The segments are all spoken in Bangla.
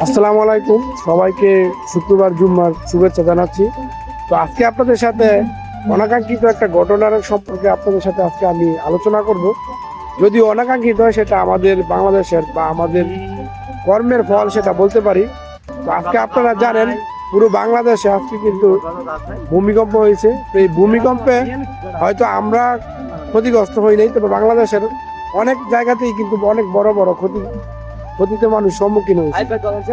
আসসালামু আলাইকুম, সবাইকে শুক্রবার জুম্মার শুভেচ্ছা জানাচ্ছি। তো আজকে আপনাদের সাথে অনাকাঙ্ক্ষিত একটা ঘটনার সম্পর্কে আপনাদের সাথে আজকে আমি আলোচনা করব। যদি অনাকাঙ্ক্ষিত হয় সেটা আমাদের বাংলাদেশের বা আমাদের কর্মের ফল সেটা বলতে পারি। তো আজকে আপনারা জানেন পুরো বাংলাদেশে আজকে কিন্তু ভূমিকম্প হয়েছে। তো এই ভূমিকম্পে হয়তো আমরা ক্ষতিগ্রস্ত হই নাই, তবে বাংলাদেশের অনেক জায়গাতেই কিন্তু অনেক বড় বড় ক্ষতিতে মানুষ সম্মুখীন হয়েছে।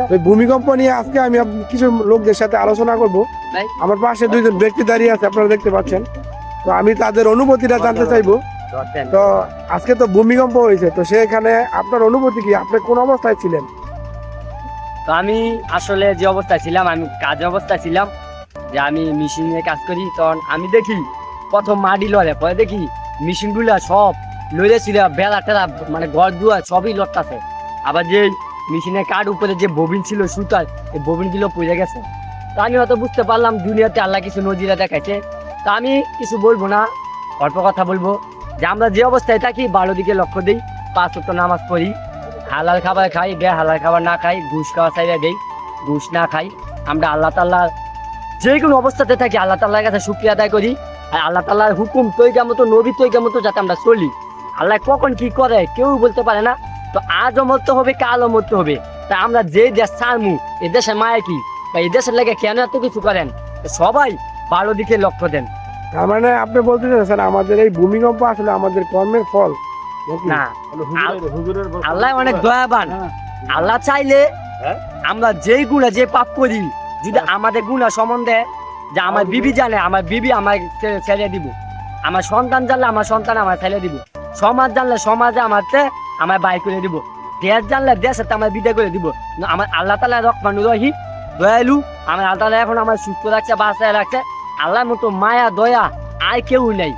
তো ভূমিকম্প নিয়ে আজকে আমি কিছু লোকদের সাথে আলোচনা করব। আমার পাশে দুইজন ব্যক্তি দাঁড়িয়ে আছে, আপনারা দেখতে পাচ্ছেন। তো আমি তাদের অনুভূতিটা জানতে চাইবো। তো আজকে তো ভূমিকম্প হয়েছে, তো সেখানে আপনার অনুভূতি কি? আপনি কোন অবস্থায় ছিলেন? তো আমি আসলে যে অবস্থায় ছিলাম, আমি কাজের অবস্থায় ছিলাম, যে আমি মেশিনে কাজ করি। তখন আমি দেখি প্রথম মাটি লড়ে, পরে দেখি মেশিন গুলা সব লড়ে ছিল, বেলা টেলা মানে ঘর দুয়ার সবই লড়তাছে। আবার যে মেশিনের কাঠ উপরে যে ববিন ছিল সুতার, এই ববিন গুলো পড়ে গেছে। তো আমি হয়তো বুঝতে পারলাম দুনিয়াতে আল্লাহ কিছু নজিরা দেখাইছে। তা আমি কিছু বলবো না, অল্প কথা বলবো যে আমরা যে অবস্থায় থাকি ভালো দিকে লক্ষ্য দিই, 5 ওয়াক্ত নামাজ পড়ি, হালাল খাবার খাই, হালাল খাবার না খাই, ঘুষ খাওয়া চাইলে দেই, ঘুষ না খাই। আমরা আল্লাহ তাআলা যে কোনো অবস্থাতে থাকি আল্লাহ তাআলার কাছে শুকরিয়া আদায় করি। আর আল্লাহ তাআলার হুকুম তৈগা মতো, নবী তৈগা মতো যাতে আমরা চলি। আল্লাহ কখন কি করে কেউ বলতে পারে না। তো আজও মরতে হবে, কালও মরতে হবে। তা আমরা যে দেশ ছাড়মু, এই দেশের মায়া কি বা এই দেশের লেগে কেন এত কিছু করেন? তো সবাই ভালো দিকে লক্ষ্য দেন। তার মানে আপনি বলতে চাচ্ছেন আমাদের এই ভূমিকম্প আসলে আমাদের কর্মের ফল নাকি? না, আল্লাহ অনেক দয়াবান। আল্লাহ চাইলে আমরা যেই গুণা যে পাপ করি, যদি আমাদের গুণা সম্বন্ধে যে আমার বিবি জানে, আমার বিবি আমার ছেড়ে দিব, আমার সন্তান জানলে আমার সন্তান আমার ছেড়ে দিব, সমাজ জানলে সমাজে আমার বাই করে দিব, দেশ জানলে দেশে আমার বিদায় করে দিব। আমার আল্লাহ তাআলা রহমান রহিম, দয়ালু। আমার আল্লাহ তাআলা এখন আমার সুস্থ রাখছে, বাঁচায় রাখছে। আল্লাহর মতো মায়া দয়া আর কেউ নেই।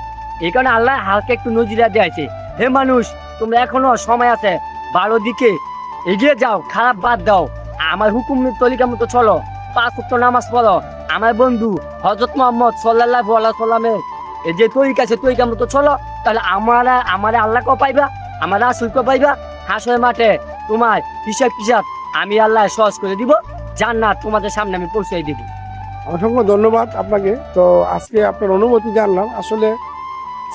এই কারণে আল্লাহ হালকা একটু নজিরা দিয়েছে, হে মানুষ তোমরা এখনো সময় আছে, ভালো দিকে এগিয়ে যাও, খারাপ বাদ দাও, আমার হুকুম তলিকা মতো চলো, 5 ওয়াক্ত নামাজ পড়ো। আমার বন্ধু হযরত মুহাম্মদ সাল্লাল্লাহু আলাইহি সাল্লামের এই যে তরিকা আছে, তরিকা মতো চলো, তাহলে আমার আল্লাহকেও পাইবা, আমার রাসূলকেও পাইবা। হাসরের মাঠে তোমার হিসাব আমি আল্লাহ সহজ করে দিব, জান্নাত তোমাদের সামনে আমি পৌঁছে দিব। অসংখ্য ধন্যবাদ আপনাকে। তো আজকে আপনার অনুভূতি জানলাম। আসলে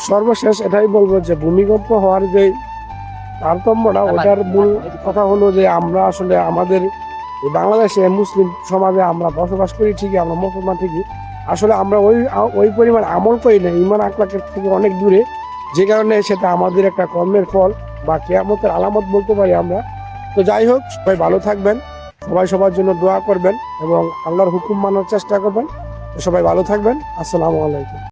সর্বশেষ এটাই বলবো যে ভূমিকম্প হওয়ার যে তারতম্যটা, ওটার মূল কথা হলো যে আমরা আসলে আমাদের এই বাংলাদেশে মুসলিম সমাজে আমরা বসবাস করি ঠিকই, আমরা মুসলমান ঠিকই, আসলে আমরা ওই পরিমাণ আমল করি না, ঈমান আখলাকের থেকে অনেক দূরে। যে কারণে সেটা আমাদের একটা কর্মের ফল বা কিয়ামতের আলামত বলতে পারি আমরা। তো যাই হোক, সবাই ভালো থাকবেন, সবাই সবার জন্য দোয়া করবেন এবং আল্লাহর হুকুম মানার চেষ্টা করবেন। তো সবাই ভালো থাকবেন। আসসালামু আলাইকুম।